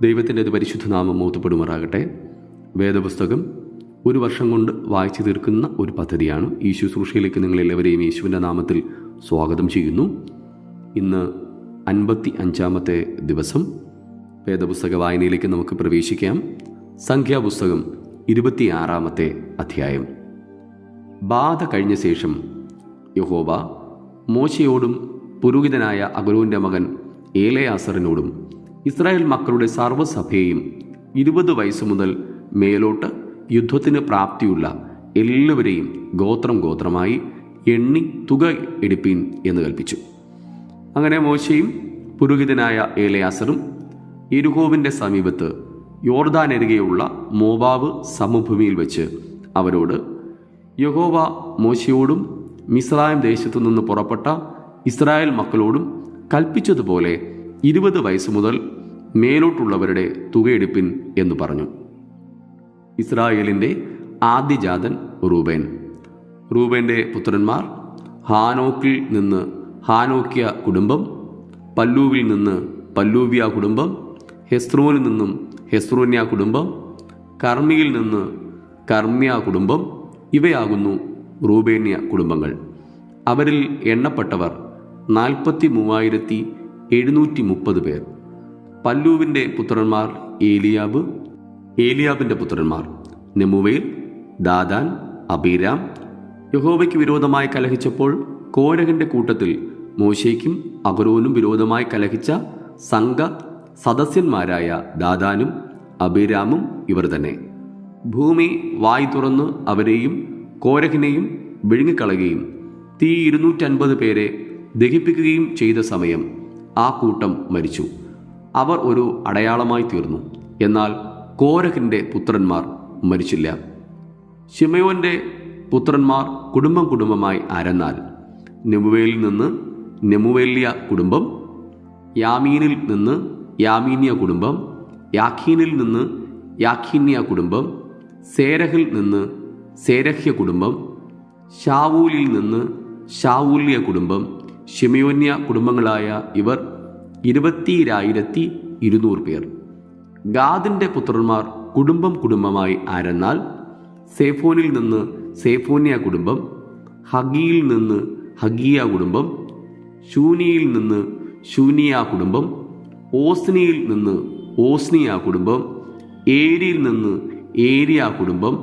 ദൈവത്തിൻ്റെ പരിശുദ്ധ നാമം മഹത്വപ്പെടുമാറാകട്ടെ. വേദപുസ്തകം ഒരു വർഷം കൊണ്ട് വായിച്ചു തീർക്കുന്ന ഒരു പദ്ധതിയാണ്. ഈ ശുശ്രൂഷയിലേക്ക് നിങ്ങളെല്ലാവരെയും യേശുവിൻ്റെ നാമത്തിൽ സ്വാഗതം ചെയ്യുന്നു. ഇന്ന് 55-ാമത്തെ ദിവസം. വേദപുസ്തക വായനയിലേക്ക് നമുക്ക് പ്രവേശിക്കാം. സംഖ്യാപുസ്തകം 26-ാമത്തെ അധ്യായം. ബാധ കഴിഞ്ഞ ശേഷം യഹോവ മോശയോടും പുരോഹിതനായ അഹരോന്റെ മകൻ എലെയാസറിനോടും ഇസ്രായേൽ മക്കളുടെ സർവ്വസഭയെയും 20 വയസ്സ് മുതൽ മേലോട്ട് യുദ്ധത്തിന് പ്രാപ്തിയുള്ള എല്ലാവരെയും ഗോത്രം ഗോത്രമായി എണ്ണി തുക എടുപ്പീൻ എന്ന് കൽപ്പിച്ചു. അങ്ങനെ മോശയും പുരോഹിതനായ എലെയാസറും യെരിഹോവിൻ്റെ സമീപത്ത് യോർദാനരികെയുള്ള മോവാബ് സമഭൂമിയിൽ വെച്ച് അവരോട്, യഹോവ മോശയോടും മിസ്രയീം ദേശത്തു നിന്ന് പുറപ്പെട്ട ഇസ്രായേൽ മക്കളോടും കൽപ്പിച്ചതുപോലെ 20 വയസ്സ് മുതൽ മേലോട്ടുള്ളവരുടെ തുകയെടുപ്പിൻ എന്ന് പറഞ്ഞു. ഇസ്രായേലിൻ്റെ ആദ്യജാതൻ റൂബേൻ. റൂബേൻ്റെ പുത്രന്മാർ ഹാനോക്കിൽ നിന്ന് ഹാനോക്യ കുടുംബം, പല്ലൂവിൽ നിന്ന് പല്ലൂവ്യ കുടുംബം, ഹെസ്രോനിൽ നിന്നും ഹെസ്രോന്യ കുടുംബം, കർമ്മിയിൽ നിന്ന് കർമ്മ്യ കുടുംബം. ഇവയാകുന്നു റൂബേന്യ കുടുംബങ്ങൾ. അവരിൽ എണ്ണപ്പെട്ടവർ 43,730 പേർ. പല്ലൂവിൻ്റെ പുത്രന്മാർ ഏലിയാബ്. ഏലിയാബിൻ്റെ പുത്രന്മാർ നെമുവേൽ, ദാദാൻ, അബീരാം. യഹോവയ്ക്ക് വിരോധമായി കലഹിച്ചപ്പോൾ കോരഹിൻ്റെ കൂട്ടത്തിൽ മോശയ്ക്കും അഹരോനും വിരോധമായി കലഹിച്ച സംഘ സദസ്യന്മാരായ ദാദാനും അബീരാമും ഇവർ തന്നെ. ഭൂമി വായി തുറന്ന് അവരെയും കോരഹിനെയും വിഴുങ്ങിക്കളയുകയും തീ 250 പേരെ ദഹിപ്പിക്കുകയും ചെയ്ത സമയം ആ കൂട്ടം മരിച്ചു. അവർ ഒരു അടയാളമായി തീർന്നു. എന്നാൽ കോരഹിൻ്റെ പുത്രന്മാർ മരിച്ചില്ല. ശിമയോൻ്റെ പുത്രന്മാർ കുടുംബം കുടുംബമായി ആരെന്നാൽ, നെമുവേലിൽ നിന്ന് നെമുവേല്യ കുടുംബം, യാമീനിൽ നിന്ന് യാമീന്യ കുടുംബം, യാഖീനിൽ നിന്ന് യാഖീന്യ കുടുംബം, സേരഹിൽ നിന്ന് സേരഹ്യ കുടുംബം, ഷാവൂലിൽ നിന്ന് ഷാവൂല്യ കുടുംബം. ശിമയോന്യ കുടുംബങ്ങളായ ഇവർ 20,200 പേർ. ഗാദിൻ്റെ പുത്രന്മാർ കുടുംബം കുടുംബമായി ആരെന്നാൽ, സേഫോനിൽ നിന്ന് സേഫോന്യ കുടുംബം, ഹഗിയിൽ നിന്ന് ഹഗിയ കുടുംബം, ശൂനിയിൽ നിന്ന് ശൂനിയ കുടുംബം, ഓസ്നിയിൽ നിന്ന് ഓസ്നിയ കുടുംബം, ഏരിയിൽ നിന്ന് ഏരിയ കുടുംബം,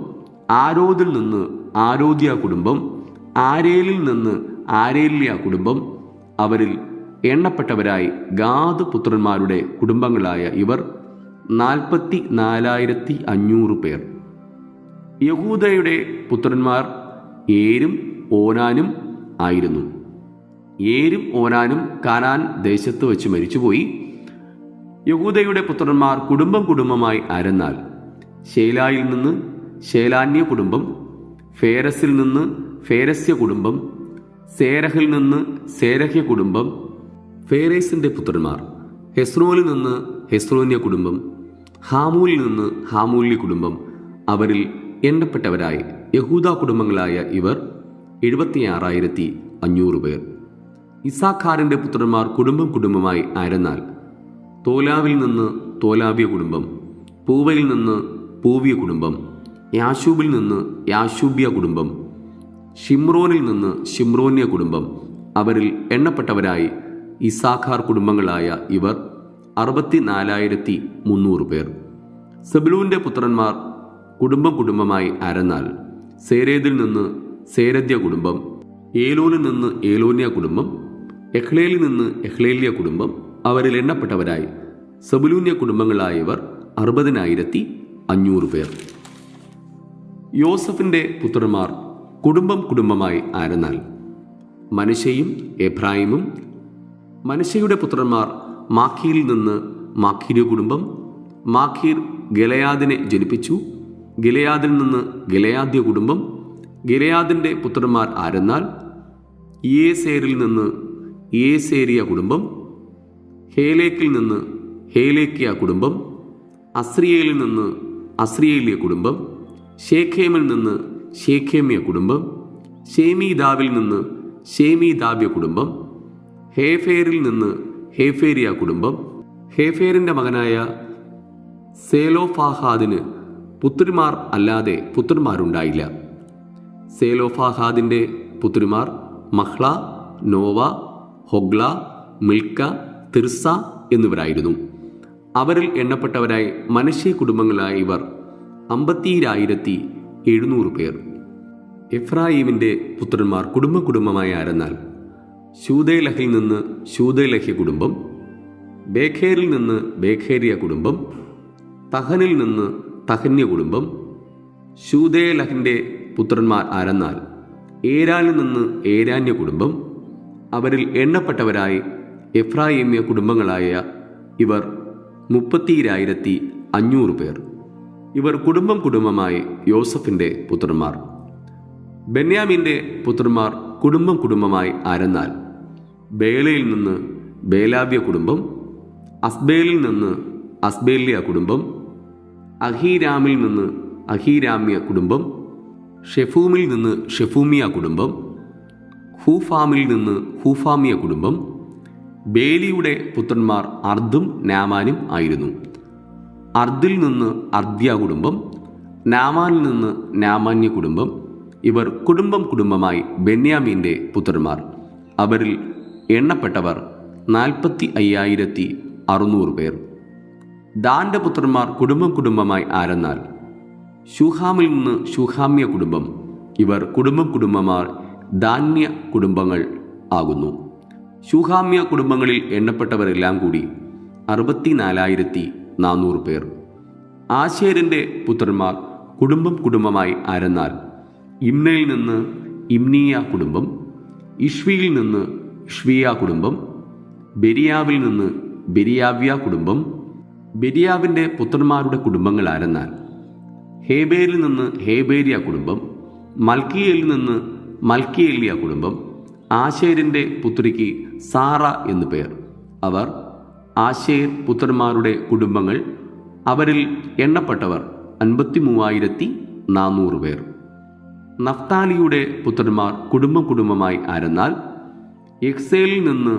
ആരോദിൽ നിന്ന് ആരോദ്യ കുടുംബം, ആരേലിൽ നിന്ന് ആരേല്യ കുടുംബം. അവരിൽ എണ്ണപ്പെട്ടവരായി ഗാദ് പുത്രന്മാരുടെ കുടുംബങ്ങളായ ഇവർ 44,500 പേർ. യഹൂദയുടെ പുത്രന്മാർ ഏരും ഓനാനും ആയിരുന്നു. ഏരും ഓനാനും കാനാൻ ദേശത്ത് വെച്ച് മരിച്ചുപോയി. യഹൂദയുടെ പുത്രന്മാർ കുടുംബം കുടുംബമായി ആരെന്നാൽ, ശേലായിൽ നിന്ന് ശേലാന്യ കുടുംബം, ഫേരസിൽ നിന്ന് ഫേരസ്യ കുടുംബം, സേരഹിൽ നിന്ന് സേരഹ്യ കുടുംബം. ഫേരേസിൻ്റെ പുത്രന്മാർ ഹെസ്രോനിൽ നിന്ന് ഹെസ്രോന്യ കുടുംബം, ഹാമൂലിൽ നിന്ന് ഹാമൂല്യ കുടുംബം. അവരിൽ എണ്ണപ്പെട്ടവരായി യഹൂദ കുടുംബങ്ങളായ ഇവർ 76,500 പേർ. ഇസാഖാറിൻ്റെ പുത്രന്മാർ കുടുംബം കുടുംബമായി ആരെന്നാൽ, തോലാവിൽ നിന്ന് തോലാവ്യ കുടുംബം, പൂവയിൽ നിന്ന് പൂവ്യ കുടുംബം, യാശൂബിൽ നിന്ന് യാശൂബ്യ കുടുംബം, ഷിമ്രോനിൽ നിന്ന് ഷിമ്രോന്യ കുടുംബം. അവരിൽ എണ്ണപ്പെട്ടവരായി ഇസാഖാർ കുടുംബങ്ങളായ ഇവർ 64,300 പേർ. സെബുലൂൻ്റെ പുത്രന്മാർ കുടുംബം കുടുംബമായി ആരെന്നാൽ, സേരേദിൽ നിന്ന് സേരദ്യ കുടുംബം, ഏലോനിൽ നിന്ന് ഏലോന്യ കുടുംബം, എഹ്ലേലിൽ നിന്ന് എഹ്ലേല്യ കുടുംബം. അവരിൽ എണ്ണപ്പെട്ടവരായി സെബുലൂന്യ കുടുംബങ്ങളായവർ 60,500 പേർ. യോസഫിൻ്റെ പുത്രന്മാർ കുടുംബം കുടുംബമായി ആരെന്നാൽ, മനശ്ശെയും എഫ്രായിമും. മനശ്ശെയുടെ പുത്രന്മാർ മാഖീരിൽ നിന്ന് മാഖീര്യ കുടുംബം. മാഖീർ ഗിലെയാദിനെ ജനിപ്പിച്ചു. ഗിലെയാദിൽ നിന്ന് ഗിലെയാദ്യ കുടുംബം. ഗിലെയാദിൻ്റെ പുത്രന്മാർ ആരെന്നാൽ, യേസേരിൽ നിന്ന് യേസേരിയ കുടുംബം, ഹേലേക്കിൽ നിന്ന് ഹേലേക്യ കുടുംബം, അസ്രിയേലിൽ നിന്ന് അസ്രിയേല്യ കുടുംബം, ശേഖേമിൽ നിന്ന് ശേഖേമ്യ കുടുംബം, ഷേമീദാവിൽ നിന്ന് ഷേമീദാബ്യ കുടുംബം, ഹേഫേരിൽ നിന്ന് ഹേഫേരിയ കുടുംബം. ഹേഫേരിൻ്റെ മകനായ സേലോഫാഹാദിന് പുത്രിമാർ അല്ലാതെ പുത്രന്മാരുണ്ടായില്ല. സേലോഫാഹാദിൻ്റെ പുത്രിമാർ Mahlah, Nova, Hoglah, Milkha, Tirzah എന്നിവരായിരുന്നു. അവരിൽ എണ്ണപ്പെട്ടവരായി മനശ്ശെ കുടുംബങ്ങളായ ഇവർ 52,700 പേർ. എഫ്രായീമിൻ്റെ പുത്രന്മാർ കുടുംബമായി ആരെന്നാൽ ശൂദേലഹിൽ നിന്ന് ശൂദേലഹ്യ കുടുംബം, ബേഖേരിൽ നിന്ന് ബേഖേരിയ കുടുംബം, തഹനിൽ നിന്ന് തഹന്യ കുടുംബം. ശൂദേലഹിൻ്റെ പുത്രന്മാർ ആരെന്നാൽ ഏരാനിൽ നിന്ന് ഏരാന്യ കുടുംബം. അവരിൽ എണ്ണപ്പെട്ടവരായി എഫ്രായിമ്യ കുടുംബങ്ങളായ ഇവർ 32,500 പേർ. ഇവർ കുടുംബമായി യോസഫിൻ്റെ പുത്രന്മാർ. ബെന്യാമീൻ്റെ പുത്രന്മാർ കുടുംബമായി ആരെന്നാൽ ബേലയിൽ നിന്ന് ബേലാവ്യ കുടുംബം, അസ്ബേലിൽ നിന്ന് അസ്ബേല്യ കുടുംബം, അഹീരാമിൽ നിന്ന് അഹീരാമ്യ കുടുംബം, ഷെഫൂമിൽ നിന്ന് ഷെഫൂമിയ കുടുംബം, ഹൂഫാമിൽ നിന്ന് ഹൂഫാമിയ കുടുംബം. ബേലിയുടെ പുത്രന്മാർ അർദും നാമാനും ആയിരുന്നു. അർദിൽ നിന്ന് അർദ്യ കുടുംബം, നാമാനിൽ നിന്ന് നാമാന്യ കുടുംബം. ഇവർ കുടുംബമായി ബെന്യാമീൻ്റെ പുത്രന്മാർ. അവരിൽ എണ്ണപ്പെട്ടവർ 45,600 പേർ. ദാന്റെ പുത്രന്മാർ കുടുംബമായി ആരെന്നാൽ ശൂഹാമിൽ നിന്ന് ശൂഹാമ്യ കുടുംബം. ഇവർ കുടുംബമായി ധാന്യ കുടുംബങ്ങൾ ആകുന്നു. ശൂഹാമ്യ കുടുംബങ്ങളിൽ എണ്ണപ്പെട്ടവരെല്ലാം കൂടി 64,400 പേർ. ആശേരിൻ്റെ പുത്രന്മാർ കുടുംബമായി ആരെന്നാൽ ഇമ്നയിൽ നിന്ന് ഇമ്നിയ കുടുംബം, ഇഷ്വിയിൽ നിന്ന് ഇഷ്വിയ കുടുംബം, ബെരിയാവിൽ നിന്ന് ബെരിയാവ്യ കുടുംബം. ബെരിയാവിൻ്റെ പുത്രന്മാരുടെ കുടുംബങ്ങൾ ആരെന്നാൽ ഹേബേരിൽ നിന്ന് ഹേബേരിയ കുടുംബം, മൽക്കിയയിൽ നിന്ന് മൽക്കിയേലിയ കുടുംബം. ആശേരിൻ്റെ പുത്രിക്ക് സാറ എന്നു പേർ. അവർ ആശേർ പുത്രന്മാരുടെ കുടുംബങ്ങൾ. അവരിൽ എണ്ണപ്പെട്ടവർ 53,400 പേർ. നഫ്താലിയുടെ പുത്രന്മാർ കുടുംബമായി ആരെന്നാൽ എക്സേലിൽ നിന്ന്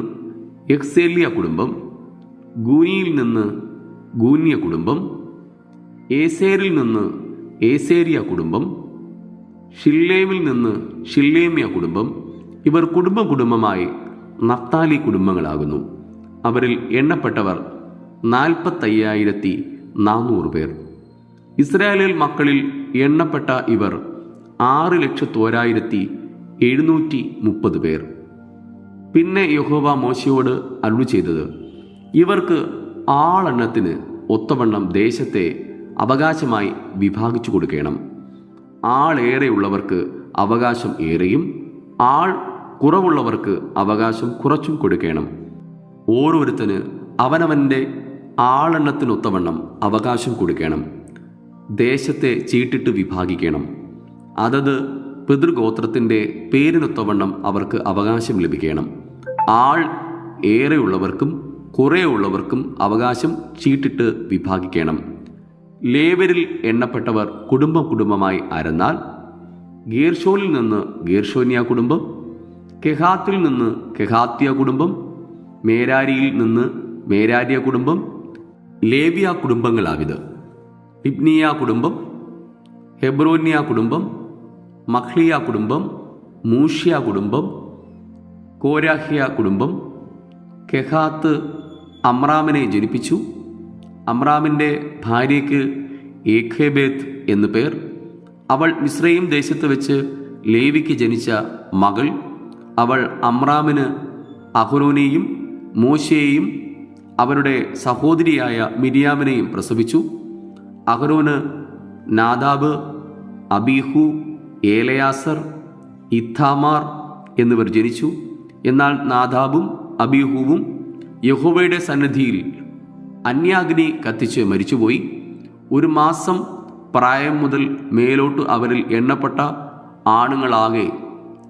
എക്സേലിയ കുടുംബം, ഗൂനിയിൽ നിന്ന് ഗൂന്യ കുടുംബം, ഏസേരിൽ നിന്ന് ഏസേരിയ കുടുംബം, ഷില്ലേമിൽ നിന്ന് ഷില്ലേമ്യ കുടുംബം. ഇവർ കുടുംബമായി നഫ്താലി കുടുംബങ്ങളാകുന്നു. അവരിൽ എണ്ണപ്പെട്ടവർ 45,400 പേർ. ഇസ്രായേൽ മക്കളിൽ എണ്ണപ്പെട്ട ഇവർ 6,01,730 പേർ. പിന്നെ യഹോവ മോശയോട് അരുളി ചെയ്തത്, ഇവർക്ക് ആളെണ്ണത്തിന് ഒത്തവണ്ണം ദേശത്തെ അവകാശമായി വിഭാഗിച്ചു കൊടുക്കണം. ആളേറെയുള്ളവർക്ക് അവകാശം ഏറെയും ആൾ കുറവുള്ളവർക്ക് അവകാശം കുറച്ചും കൊടുക്കണം. ഓരോരുത്തന് അവനവൻ്റെ ആളെണ്ണത്തിനൊത്തവണ്ണം അവകാശം കൊടുക്കണം. ദേശത്തെ ചീട്ടിട്ട് വിഭാഗിക്കണം. അതത് പിതൃഗോത്രത്തിൻ്റെ പേരിനൊത്തവണ്ണം അവർക്ക് അവകാശം ലഭിക്കണം. ആൾ ഏറെയുള്ളവർക്കും കുറേയുള്ളവർക്കും അവകാശം ചീട്ടിട്ട് വിഭാഗിക്കണം. ലേവരിൽ എണ്ണപ്പെട്ടവർ കുടുംബമായി ആരെന്നാൽ ഗേർഷോനിൽ നിന്ന് ഗേർഷോന്യ കുടുംബം, കെഹാത്തിൽ നിന്ന് കെഹാത്യ കുടുംബം, മേരാരിയിൽ നിന്ന് മേരാര്യ കുടുംബം. ലേവ്യ കുടുംബങ്ങളാവിത്: ലിബ്നിയ കുടുംബം, ഹെബ്രോന്യ കുടുംബം, മഹ്ലിയ കുടുംബം, മൂഷ്യ കുടുംബം, കോരാഹ്യ കുടുംബം. കെഹാത്ത് അമ്രാമിനെ ജനിപ്പിച്ചു. അമ്രാമിൻ്റെ ഭാര്യയ്ക്ക് ഏഖേബേത്ത് എന്നു പേർ. അവൾ മിസ്രയീം ദേശത്ത് വെച്ച് ലേവിക്ക് ജനിച്ച മകൾ. അവൾ അമ്രാമിന് അഹ്റോനെയും മോശയെയും അവരുടെ സഹോദരിയായ മിരിയാമിനെയും പ്രസവിച്ചു. അഹ്റോന് നാദാബ്, അബീഹു, ഏലയാസർ, ഇത്ഥാമാർ എന്നിവർ ജനിച്ചു. എന്നാൽ നാദാബും അബീഹുവും യഹോവയുടെ സന്നിധിയിൽ അന്യാഗ്നി കത്തിച്ച് മരിച്ചുപോയി. 1 മാസം പ്രായം മുതൽ മേലോട്ട് അവരിൽ എണ്ണപ്പെട്ട ആണുങ്ങളാകെ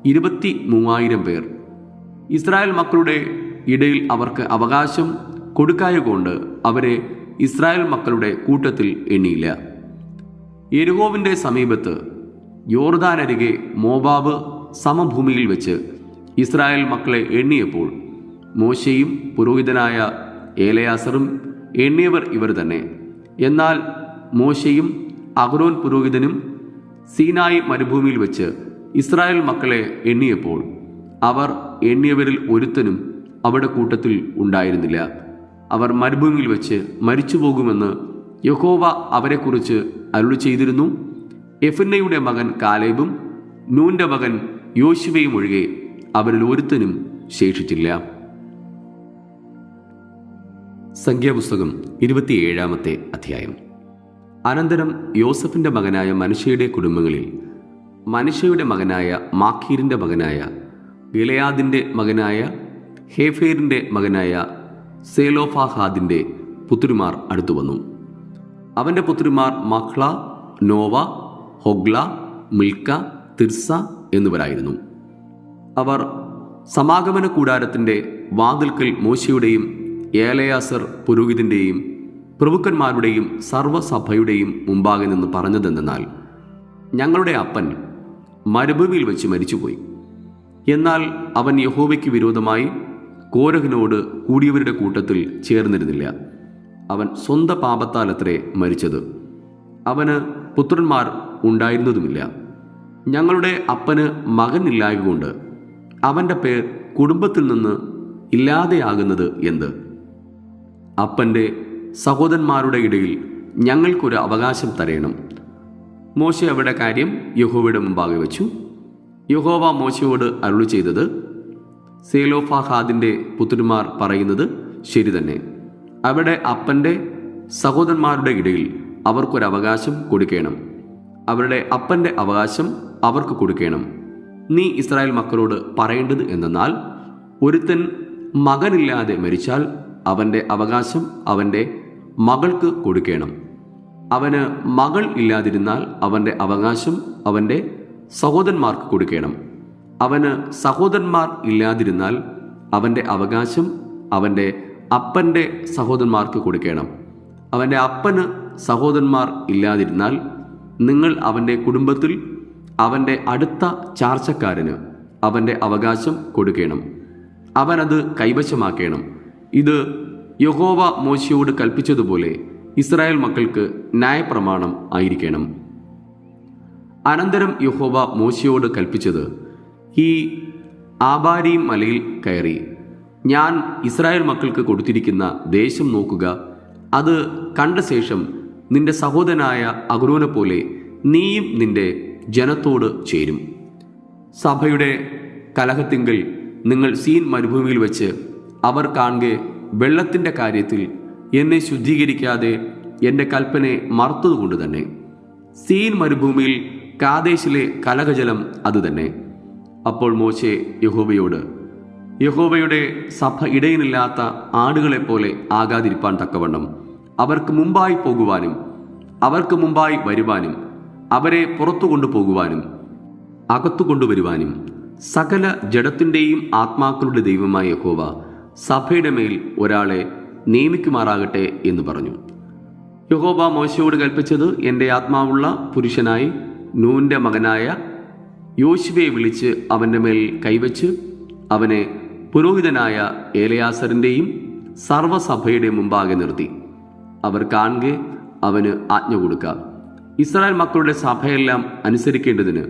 23,000 പേർ. ഇസ്രായേൽ മക്കളുടെ ഇടയിൽ അവർക്ക് അവകാശം കൊടുക്കായകൊണ്ട് അവരെ ഇസ്രായേൽ മക്കളുടെ കൂട്ടത്തിൽ എണ്ണിയില്ല. യെരിഹോവിൻ്റെ സമീപത്ത് യോർദാനരികെ മോവാബ് സമഭൂമിയിൽ വെച്ച് ഇസ്രായേൽ മക്കളെ എണ്ണിയപ്പോൾ മോശയും പുരോഹിതനായ ഏലയാസറും എണ്ണിയവർ ഇവർ തന്നെ. എന്നാൽ മോശയും അഹ്റോൻ പുരോഹിതനും സീനായി മരുഭൂമിയിൽ വെച്ച് ഇസ്രായേൽ മക്കളെ എണ്ണിയപ്പോൾ അവർ എണ്ണിയവരിൽ ഒരുത്തനും അവിടെ കൂട്ടത്തിൽ ഉണ്ടായിരുന്നില്ല. അവർ മരുഭൂമിയിൽ വെച്ച് മരിച്ചുപോകുമെന്ന് യഹോവ അവരെക്കുറിച്ച് അരുളി ചെയ്തിരുന്നു. യെഫുന്നെയുടെ മകൻ കാലേബും നൂന്റെ മകൻ യോശുവയും ഒഴികെ അവരിൽ ഒരുത്തനും ശേഷിച്ചില്ല. സംഖ്യാപുസ്തകം 27 അധ്യായം. അനന്തരം യോസഫിന്റെ മകനായ മനശ്ശെയുടെ കുടുംബങ്ങളിൽ മനശ്ശെയുടെ മകനായ മാഖീരിന്റെ മകനായ ഗിലെയാദിന്റെ മകനായ ഹേഫേരിന്റെ മകനായ സേലോഫാഹാദിന്റെ പുത്രിമാർ അടുത്തുവന്നു. അവന്റെ പുത്രിമാർ Mahlah, Nova, Hoglah, Milkha, Tirzah എന്നിവരായിരുന്നു. അവർ സമാഗമന കൂടാരത്തിന്റെ വാതിൽക്കൽ മോശയുടെയും ഏലയാസർ പുരോഹിതന്റെയും പ്രഭുക്കന്മാരുടെയും സർവ്വസഭയുടെയും മുമ്പാകെ നിന്ന് പറഞ്ഞതെന്നാൽ, ഞങ്ങളുടെ അപ്പൻ മരുഭൂമിയിൽ വെച്ച് മരിച്ചുപോയി. എന്നാൽ അവൻ യഹോവയ്ക്ക് വിരോധമായി കോരഹിനോട് കൂടിയവരുടെ കൂട്ടത്തിൽ ചേർന്നിരുന്നില്ല. അവൻ സ്വന്തം പാപത്താലത്രേ മരിച്ചത്. അവന് പുത്രന്മാർ ഉണ്ടായിരുന്നതുമില്ല. ഞങ്ങളുടെ അപ്പന് മകനില്ലായകൊണ്ട് അവൻ്റെ പേർ കുടുംബത്തിൽ നിന്ന് ഇല്ലാതെയാകുന്നത് എന്ത്? അപ്പൻ്റെ സഹോദരന്മാരുടെ ഇടയിൽ ഞങ്ങൾക്കൊരു അവകാശം തരയണം. മോശെ അവരുടെ കാര്യം യഹോവയുടെ മുമ്പാകെ വെച്ചു. യഹോവ മോശയോട് അരുളി ചെയ്തത്, സേലോഫാഹാദിന്റെ പുത്രന്മാർ പറയുന്നത് ശരി തന്നെ. അവിടെ അപ്പൻ്റെ സഹോദരന്മാരുടെ ഇടയിൽ അവർക്കൊരവകാശം കൊടുക്കണം. അവരുടെ അപ്പൻ്റെ അവകാശം അവർക്ക് കൊടുക്കണം. നീ ഇസ്രായേൽ മക്കളോട് പറയേണ്ടത് എന്തെന്നാൽ, ഒരുത്തൻ മകനില്ലാതെ മരിച്ചാൽ അവൻ്റെ അവകാശം അവൻ്റെ മകൾക്ക് കൊടുക്കണം. അവന് മകൾ ഇല്ലാതിരുന്നാൽ അവൻ്റെ അവകാശം അവൻ്റെ സഹോദരന്മാർക്ക് കൊടുക്കണം. അവന് സഹോദരന്മാർ ഇല്ലാതിരുന്നാൽ അവൻ്റെ അവകാശം അവൻ്റെ അപ്പൻ്റെ സഹോദരന്മാർക്ക് കൊടുക്കണം. അവൻ്റെ അപ്പന് സഹോദരന്മാർ ഇല്ലാതിരുന്നാൽ നിങ്ങൾ അവൻ്റെ കുടുംബത്തിൽ അവൻ്റെ അടുത്ത ചാർച്ചക്കാരന് അവൻ്റെ അവകാശം കൊടുക്കണം. അവനത് കൈവശമാക്കണം. ഇത് യഹോവ മോശയോട് കൽപ്പിച്ചതുപോലെ ഇസ്രായേൽ മക്കൾക്ക് ന്യായപ്രമാണം ആയിരിക്കണം. അനന്തരം യഹോവ മോശയോട് കൽപ്പിച്ചത്, ഈ ആബാരീം മലയിൽ കയറി ഞാൻ ഇസ്രായേൽ മക്കൾക്ക് കൊടുത്തിരിക്കുന്ന ദേശം നോക്കുക. അത് കണ്ട ശേഷം നിന്റെ സഹോദരനായ അഹ്റോനെ പോലെ നീയും നിന്റെ ജനത്തോട് ചേരും. സഭയുടെ കലഹത്തിങ്കൽ നിങ്ങൾ സീൻ മരുഭൂമിയിൽ വെച്ച് അവർ കാണുക വെള്ളത്തിൻ്റെ കാര്യത്തിൽ എന്നെ ശുദ്ധീകരിക്കാതെ എൻ്റെ കൽപ്പനയെ മറുത്തതുകൊണ്ട് തന്നെ. സീൻ മരുഭൂമിയിൽ കാദേശിലെ കലഹജലം അതുതന്നെ. അപ്പോൾ മോശെ യഹോവയോട്, യഹോവയുടെ സഭ ഇടയിലില്ലാത്ത ആടുകളെപ്പോലെ ആകാതിരിപ്പാൻ തക്കവണ്ണം അവർക്ക് മുമ്പായി പോകുവാനും അവർക്ക് മുമ്പായി വരുവാനും അവരെ പുറത്തു കൊണ്ടുപോകുവാനും അകത്തു കൊണ്ടുവരുവാനും സകല ജഡത്തിൻ്റെയും ആത്മാക്കളുടെ ദൈവമായ യഹോവ സഭയുടെ മേൽ ഒരാളെ നിയമിക്കുമാറാകട്ടെ എന്ന് പറഞ്ഞു. യഹോവ മോശയോട് കൽപ്പിച്ചത്, എൻ്റെ ആത്മാവുള്ള പുരുഷനായി നൂന്റെ മകനായ യോശുവയെ വിളിച്ച് അവൻ്റെ മേൽ കൈവച്ച് അവനെ പുരോഹിതനായ ഏലയാസറിൻ്റെയും സർവ്വസഭയുടെ മുമ്പാകെ നിർത്തി. അവർ കാണുക അവന് ആജ്ഞ കൊടുക്കാം. ഇസ്രായേൽ മക്കളുടെ സഭയെല്ലാം അനുസരിക്കേണ്ടതിന്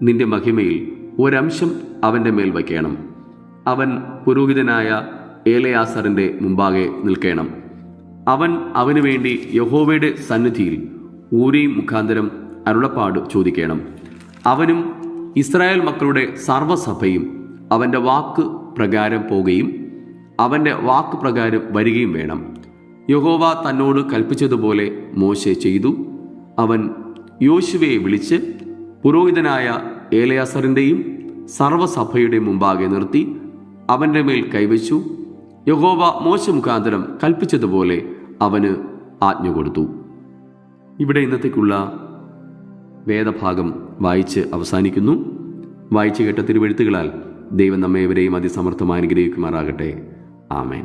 നിന്റെ മഹിമയിൽ ഒരംശം അവൻ്റെ മേൽ വയ്ക്കണം. അവൻ പുരോഹിതനായ ഏലയാസറിൻ്റെ മുമ്പാകെ നിൽക്കണം. അവൻ അവന് വേണ്ടി യഹോവയുടെ സന്നിധിയിൽ ഊരീം മുഖാന്തരം അരുളപ്പാട് ചോദിക്കണം. അവനും ഇസ്രായേൽ മക്കളുടെ സർവ്വസഭയും അവൻ്റെ വാക്ക് പ്രകാരം പോകുകയും അവൻ്റെ വാക്ക് പ്രകാരം വരികയും വേണം. യഹോവ തന്നോട് കൽപ്പിച്ചതുപോലെ മോശെ ചെയ്തു. അവൻ യോശുവയെ വിളിച്ച് പുരോഹിതനായ ഏലയാസറിൻ്റെയും സർവ്വസഭയുടെ മുമ്പാകെ നിർത്തി അവൻ്റെ മേൽ കൈവച്ചു. യഹോവ മോശ മുഖാന്തരം കൽപ്പിച്ചതുപോലെ അവന് ആജ്ഞ കൊടുത്തു. ഇവിടെ ഇന്നത്തേക്കുള്ള വേദഭാഗം വായിച്ച് അവസാനിക്കുന്നു. വായിച്ചു കേട്ട തിരുവെഴുത്തുകളാൽ ദൈവം നമ്മേവരെയും അതിസമർത്ഥമായി അനുഗ്രഹിക്കുമാറാകട്ടെ. ആമേൻ.